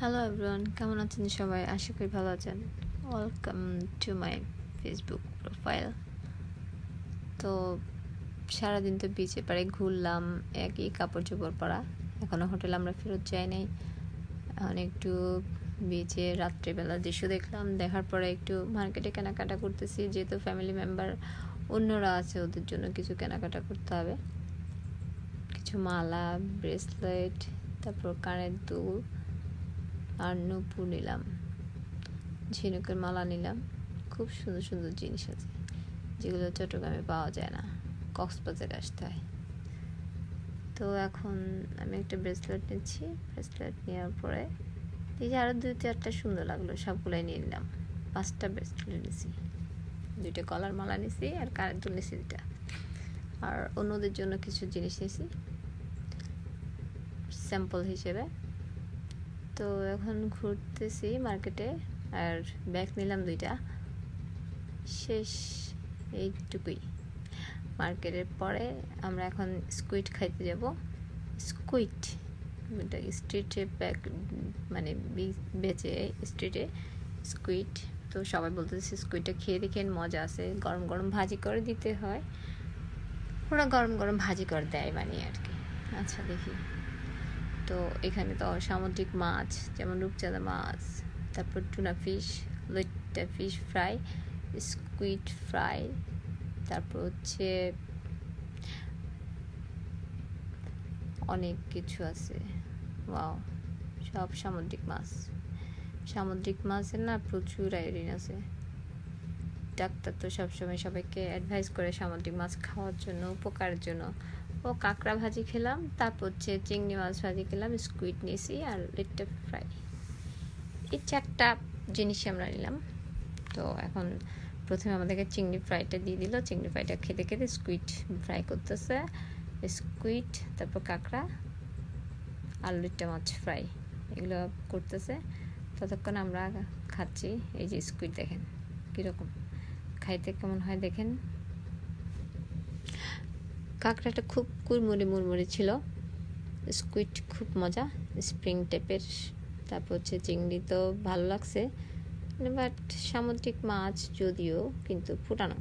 Hello everyone, কেমন আছেন সবাই? আশা করি ভালো আছেন। Welcome to my Facebook profile. তো সারাদিন তো বিচে পাড়ে ঘুরলাম, একই কাপড় চোপড় পরা। এখনও হোটেলে আমরা ফেরত যাই নাই। এখন একটু বিচে রাত্রিবেলা দৃশ্য দেখলাম, দেখার পরে একটু মার্কেটে কেনাকাটা করতেছি, যেহেতু ফ্যামিলি মেম্বার অন্যরা আছে, ওদের জন্য কিছু কেনাকাটা করতে হবে। কিছু মালা, ব্রেসলেট, তারপর কানের দুল আর নূপুর নিলাম, ঝিনুকের মালা নিলাম। খুব সুন্দর সুন্দর জিনিস আছে, যেগুলো চট্টগ্রামে পাওয়া যায় না, কক্সবাজারে আসতে হয়। তো এখন আমি একটা ব্রেসলেট নিচ্ছি। ব্রেসলেট নেওয়ার পরে এই যে আরও 2-4টা সুন্দর লাগলো, সবগুলোই নিয়ে নিলাম। 5টা ব্রেসলেট নিছি, 2টা গলার মালা নিছি আর কানের দুল নিছি 2টা। আর অন্যদের জন্য কিছু জিনিস নিছি স্যাম্পল হিসেবে। তো এখন ঘুরতেছি মার্কেটে, আর ব্যাগ নিলাম 2টা। শেষ এইটুকুই। মার্কেটের পরে আমরা এখন স্কুইড খাইতে যাব। স্কুইড এটা স্ট্রিটে ব্যাগ, মানে বেচে স্ট্রিটে স্কুইড। তো সবাই বলতেছে স্কুইডটা খেয়ে দেখেন, মজা আছে, গরম গরম ভাজি করে দিতে হয়, ওরা গরম গরম ভাজি করে দেয় মানে আর কি। আচ্ছা দেখি। তো এখানে তো সামুদ্রিক মাছ, যেমন রূপচাঁদা মাছ, তারপর টুনা ফিশ, লইট্টা ফিশ ফ্রাই, স্কুইড ফ্রাই, তারপর হচ্ছে অনেক কিছু আছে। ওয়াও, সব সামুদ্রিক মাছ। সামুদ্রিক মাছের না প্রচুর আয়োডিন আছে। ডাক্তার তো সবসময় সবাইকে অ্যাডভাইস করে সামুদ্রিক মাছ খাওয়ার জন্য, উপকারের জন্য। ও কাঁকড়া ভাজি খেলাম, তারপর হচ্ছে চিংড়ি মাছ ভাজি খেলাম, স্কুইড নিয়েছি আর লিট্টা ফ্রাই। এই 4টা জিনিসই আমরা নিলাম। তো এখন প্রথমে আমাদেরকে চিংড়ি ফ্রাইটা দিয়ে দিল। চিংড়ি ফ্রাইটা খেতে খেতে স্কুইড ফ্রাই করতেছে, স্কুইড, তারপর কাঁকড়া আর লিট্টা মাছ ফ্রাই, এগুলো করতেছে। ততক্ষণ আমরা খাচ্ছি। এই যে স্কুইড দেখেন কীরকম খাইতে, কেমন হয় দেখেন। কাঁকড়াটা খুব মুড়মুড়ে ছিল, স্কুইড খুব মজা, স্প্রিং টাইপের। তারপর হচ্ছে চিংড়ি তো ভালো লাগছে, বাট সামুদ্রিক মাছ যদিও, কিন্তু ফুটানো।